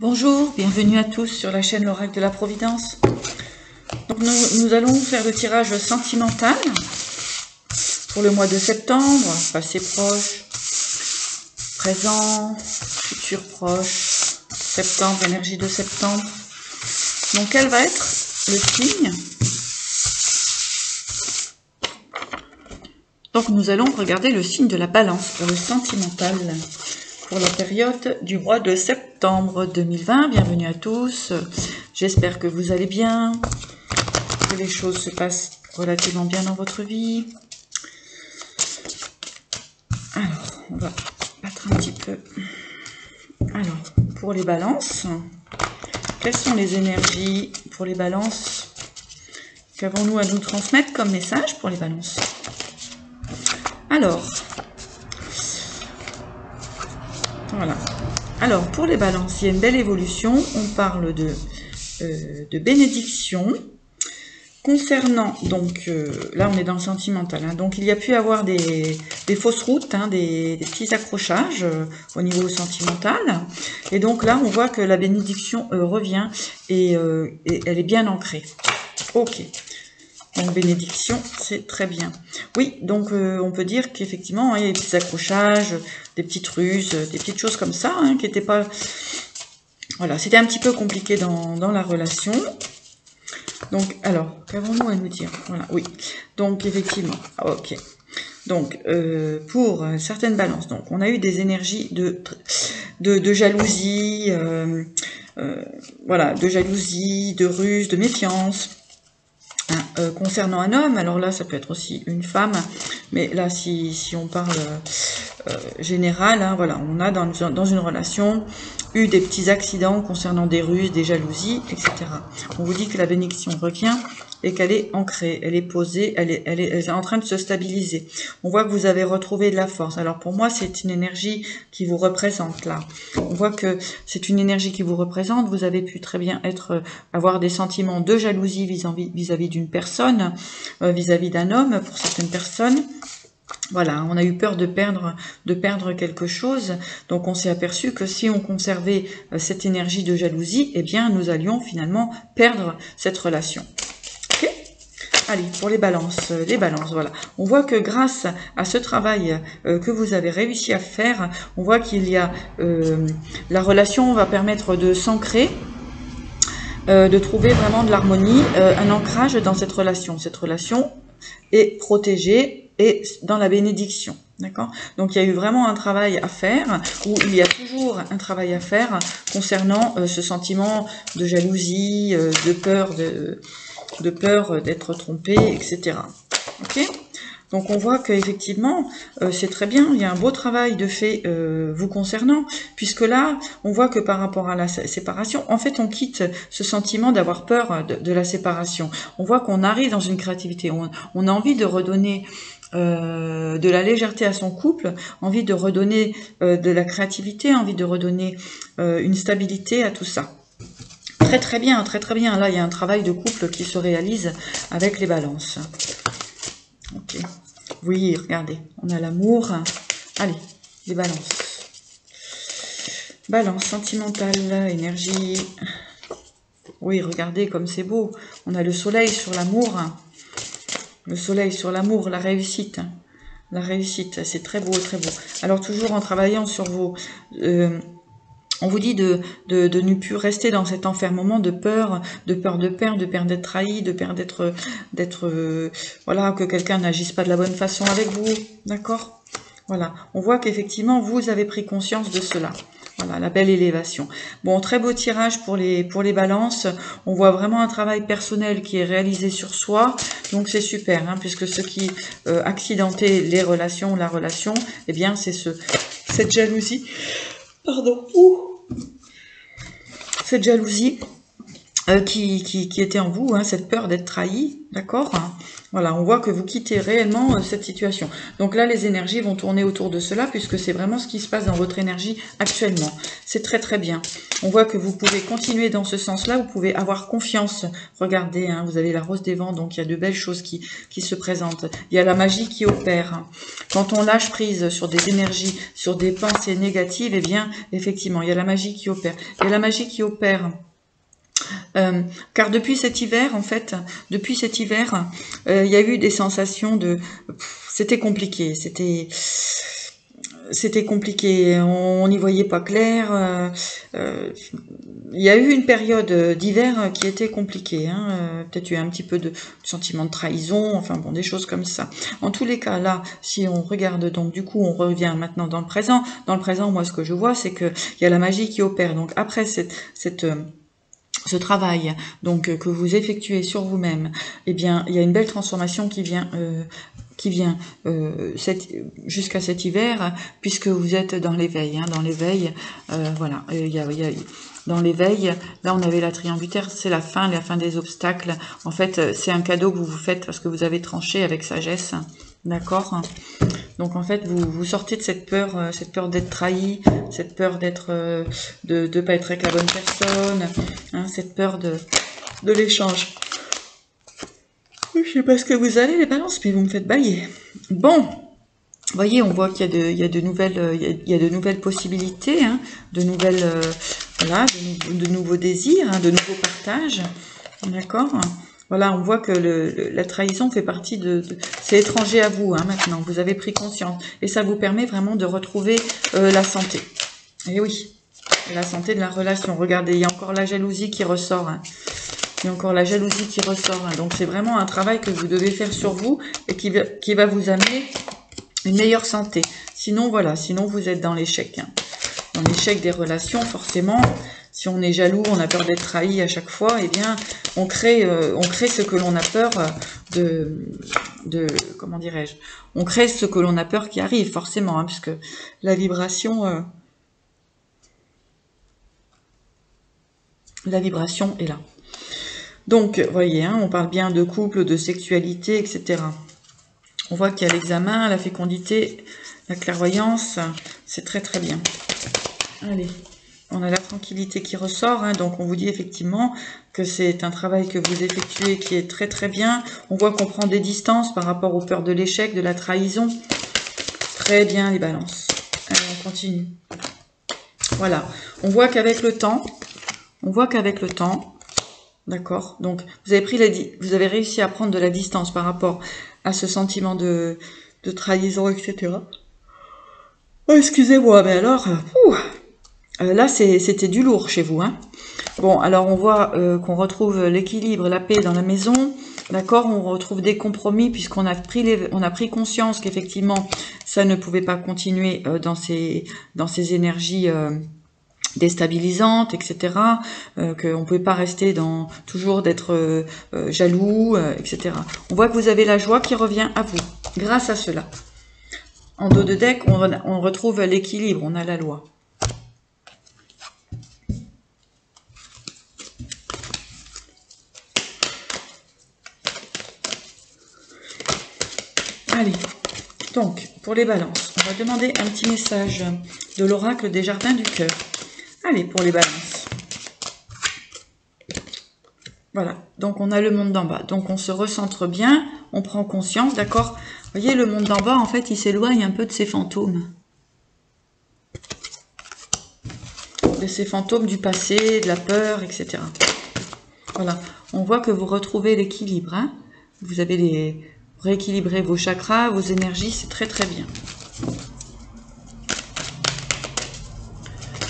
Bonjour, bienvenue à tous sur la chaîne L'Oracle de la Providence. Donc nous allons faire le tirage sentimental pour le mois de septembre, passé proche, présent, futur proche, septembre, énergie de septembre. Donc quel va être le signe? Donc nous allons regarder le signe de la balance pour le sentimental pour la période du mois de septembre 2020. Bienvenue à tous, j'espère que vous allez bien, que les choses se passent relativement bien dans votre vie. Alors, on va battre un petit peu. Alors, pour les balances, quelles sont les énergies pour les balances? Qu'avons-nous à nous transmettre comme message pour les balances? Alors, voilà. Alors, pour les balances, il y a une belle évolution. On parle de bénédiction. Concernant, donc, là on est dans le sentimental, hein, donc il y a pu avoir des fausses routes, hein, des petits accrochages au niveau sentimental. Et donc là, on voit que la bénédiction revient et elle est bien ancrée. Ok. Donc bénédiction, c'est très bien. Oui, donc on peut dire qu'effectivement, il y a des petits accrochages, des petites ruses, des petites choses comme ça, hein, qui n'étaient pas... Voilà, c'était un petit peu compliqué dans la relation. Donc, alors, qu'avons-nous à nous dire? Voilà, oui. Donc, effectivement, ok. Donc, pour certaines balances, donc, on a eu des énergies de jalousie, voilà, de jalousie, de ruse, de méfiance. Hein, concernant un homme, alors là, ça peut être aussi une femme, mais là, si on parle général, hein, voilà, on a dans une relation eu des petits accidents concernant des ruses, des jalousies, etc. On vous dit que la bénédiction revient et qu'elle est ancrée, elle est posée, elle est en train de se stabiliser. On voit que vous avez retrouvé de la force. Alors pour moi, c'est une énergie qui vous représente là. On voit que c'est une énergie qui vous représente. Vous avez pu très bien avoir des sentiments de jalousie vis-à-vis d'une personne, vis-à-vis d'un homme pour certaines personnes. Voilà, on a eu peur de perdre quelque chose, donc on s'est aperçu que si on conservait cette énergie de jalousie, eh bien nous allions finalement perdre cette relation. Ok ? Allez, pour les balances, voilà. On voit que grâce à ce travail que vous avez réussi à faire, on voit qu'il y a la relation va permettre de s'ancrer, de trouver vraiment de l'harmonie, un ancrage dans cette relation. Cette relation est protégée et dans la bénédiction, d'accord? Donc il y a eu vraiment un travail à faire, ou il y a toujours un travail à faire concernant ce sentiment de jalousie, de peur d'être trompé, etc. Ok? Donc on voit qu'effectivement, c'est très bien, il y a un beau travail de fait vous concernant, puisque là, on voit que par rapport à la séparation, en fait, on quitte ce sentiment d'avoir peur de la séparation. On voit qu'on arrive dans une créativité, on a envie de redonner de la légèreté à son couple, envie de redonner de la créativité, envie de redonner une stabilité à tout ça. Très très bien, très très bien. Là, il y a un travail de couple qui se réalise avec les balances. Ok. Oui, regardez, on a l'amour. Allez, les balances. Balance sentimentale, énergie. Oui, regardez comme c'est beau. On a le soleil sur l'amour. Le soleil sur l'amour, la réussite. La réussite, c'est très beau, très beau. Alors, toujours en travaillant sur vos... on vous dit de ne plus rester dans cet enfermement de peur de perdre, de peur d'être trahi, de peur d'être voilà, que quelqu'un n'agisse pas de la bonne façon avec vous, d'accord? Voilà, on voit qu'effectivement, vous avez pris conscience de cela. Voilà, la belle élévation. Bon, très beau tirage pour les balances. On voit vraiment un travail personnel qui est réalisé sur soi. Donc, c'est super, hein, puisque ce qui accidentait les relations, la relation, eh bien, c'est cette jalousie. Pardon. Cette jalousie qui était en vous, hein, cette peur d'être trahi, d'accord, hein. Voilà, on voit que vous quittez réellement cette situation. Donc là, les énergies vont tourner autour de cela, puisque c'est vraiment ce qui se passe dans votre énergie actuellement. C'est très très bien. On voit que vous pouvez continuer dans ce sens-là, vous pouvez avoir confiance. Regardez, hein, vous avez la rose des vents, donc il y a de belles choses qui se présentent. Il y a la magie qui opère. Quand on lâche prise sur des énergies, sur des pensées négatives, eh bien, effectivement, il y a la magie qui opère. Il y a la magie qui opère. Car depuis cet hiver, en fait, depuis cet hiver, il y a eu des sensations de... C'était compliqué, c'était compliqué, on n'y voyait pas clair. Il y a eu une période d'hiver qui était compliquée, hein, peut-être eu un petit peu de sentiment de trahison, enfin bon, des choses comme ça. En tous les cas, là, si on regarde, donc du coup, on revient maintenant dans le présent. Dans le présent, moi, ce que je vois, c'est que il y a la magie qui opère. Donc après ce travail donc que vous effectuez sur vous-même, eh bien, il y a une belle transformation qui vient jusqu'à cet hiver, puisque vous êtes dans l'éveil, hein, dans l'éveil, voilà, dans l'éveil, là on avait la triangulaire, c'est la fin des obstacles. En fait, c'est un cadeau que vous vous faites parce que vous avez tranché avec sagesse, d'accord. Donc en fait, vous sortez de cette peur d'être trahi, cette peur d'être de pas être avec la bonne personne, hein, cette peur de l'échange. Je sais pas ce que vous allez les balances, mais vous me faites bailler. Bon, vous voyez, on voit qu'il y a de nouvelles possibilités, hein, de nouvelles voilà, de nouveaux désirs, hein, de nouveaux partages, d'accord. Voilà, on voit que la trahison fait partie c'est étranger à vous, hein, maintenant. Vous avez pris conscience. Et ça vous permet vraiment de retrouver la santé. Et oui, la santé de la relation. Regardez, il y a encore la jalousie qui ressort. Hein. Il y a encore la jalousie qui ressort. Hein. Donc c'est vraiment un travail que vous devez faire sur vous et qui va vous amener une meilleure santé. Sinon, voilà, sinon vous êtes dans l'échec. Hein. Dans l'échec des relations, forcément... Si on est jaloux, on a peur d'être trahi à chaque fois, eh bien, on crée ce que l'on a peur comment dirais-je, on crée ce que l'on a peur qui arrive, forcément, hein, puisque la vibration est là. Donc, vous voyez, hein, on parle bien de couple, de sexualité, etc. On voit qu'il y a l'examen, la fécondité, la clairvoyance, c'est très très bien. Allez. On a la tranquillité qui ressort, hein, donc on vous dit effectivement que c'est un travail que vous effectuez qui est très très bien. On voit qu'on prend des distances par rapport aux peurs de l'échec, de la trahison. Très bien les balances. Allez, on continue. Voilà, on voit qu'avec le temps, d'accord, donc vous avez réussi à prendre de la distance par rapport à ce sentiment de trahison, etc. Oh, excusez-moi, mais alors... là, c'était du lourd chez vous. Hein. Bon, alors on voit qu'on retrouve l'équilibre, la paix dans la maison. D'accord, on retrouve des compromis puisqu'on a pris conscience qu'effectivement, ça ne pouvait pas continuer dans ces énergies déstabilisantes, etc. Qu'on ne pouvait pas rester toujours d'être jaloux, etc. On voit que vous avez la joie qui revient à vous grâce à cela. En dos de deck, on retrouve l'équilibre, on a la loi. Allez, donc, pour les balances, on va demander un petit message de l'oracle des jardins du cœur. Allez, pour les balances. Voilà, donc on a le monde d'en bas. Donc on se recentre bien, on prend conscience, d'accord? Vous voyez, le monde d'en bas, en fait, il s'éloigne un peu de ses fantômes. De ces fantômes du passé, de la peur, etc. Voilà, on voit que vous retrouvez l'équilibre. Hein, vous avez rééquilibrer vos chakras, vos énergies, c'est très très bien.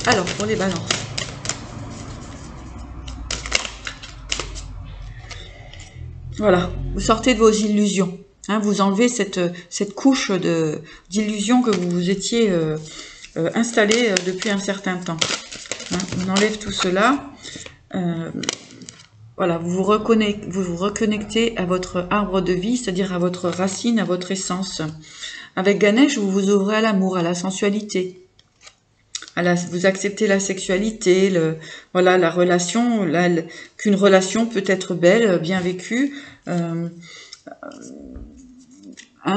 Alors, pour les balances. Voilà, vous sortez de vos illusions. Hein, vous enlevez cette couche d'illusions que vous vous étiez installée depuis un certain temps. Hein, on enlève tout cela. Voilà, vous vous reconnectez à votre arbre de vie, c'est-à-dire à votre racine, à votre essence. Avec Ganesh, vous vous ouvrez à l'amour, à la sensualité, vous acceptez la sexualité, voilà, la relation, qu'une relation peut être belle, bien vécue, hein,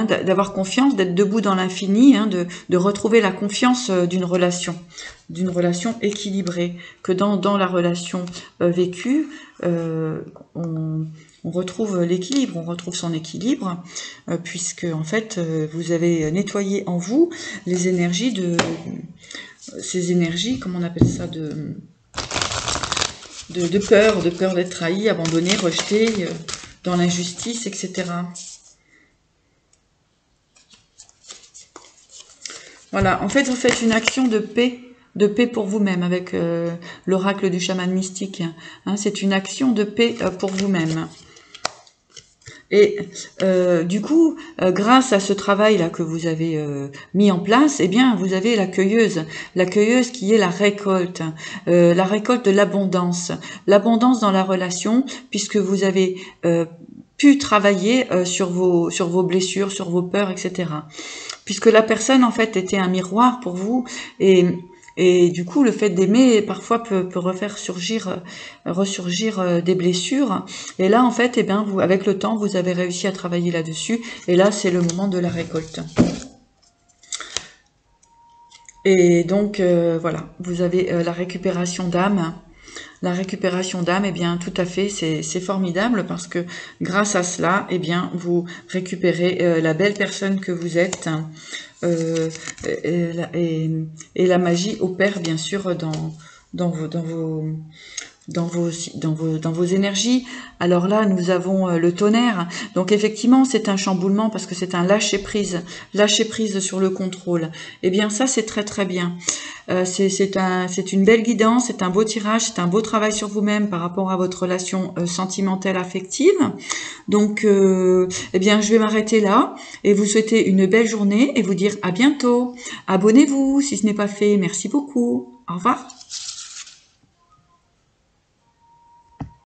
d'avoir confiance, d'être debout dans l'infini, hein, de retrouver la confiance d'une relation équilibrée, que dans la relation vécue, on retrouve l'équilibre, on retrouve son équilibre, puisque en fait vous avez nettoyé en vous les énergies ces énergies, comment on appelle ça, de peur d'être trahi, abandonné, rejeté, dans l'injustice, etc. Voilà, en fait, vous faites une action de paix pour vous-même avec l'oracle du chaman mystique. Hein, c'est une action de paix pour vous-même. Et du coup, grâce à ce travail-là que vous avez mis en place, eh bien, vous avez la cueilleuse qui est la récolte de l'abondance dans la relation, puisque vous avez pu travailler sur vos blessures, sur vos peurs, etc. Puisque la personne, en fait, était un miroir pour vous, et du coup, le fait d'aimer, parfois, peut ressurgir des blessures. Et là, en fait, eh bien, avec le temps, vous avez réussi à travailler là-dessus. Et là, c'est le moment de la récolte. Et donc, voilà, vous avez la récupération d'âme. La récupération d'âme, eh bien, tout à fait, c'est formidable parce que grâce à cela, eh bien, vous récupérez la belle personne que vous êtes. Et la magie opère bien sûr dans vos énergies. Alors là, nous avons le tonnerre. Donc effectivement, c'est un chamboulement parce que c'est un lâcher prise sur le contrôle. Eh bien, ça, c'est très très bien. C'est une belle guidance, c'est un beau tirage, c'est un beau travail sur vous-même par rapport à votre relation sentimentale affective. Donc, eh bien, je vais m'arrêter là et vous souhaiter une belle journée et vous dire à bientôt. Abonnez-vous si ce n'est pas fait. Merci beaucoup. Au revoir.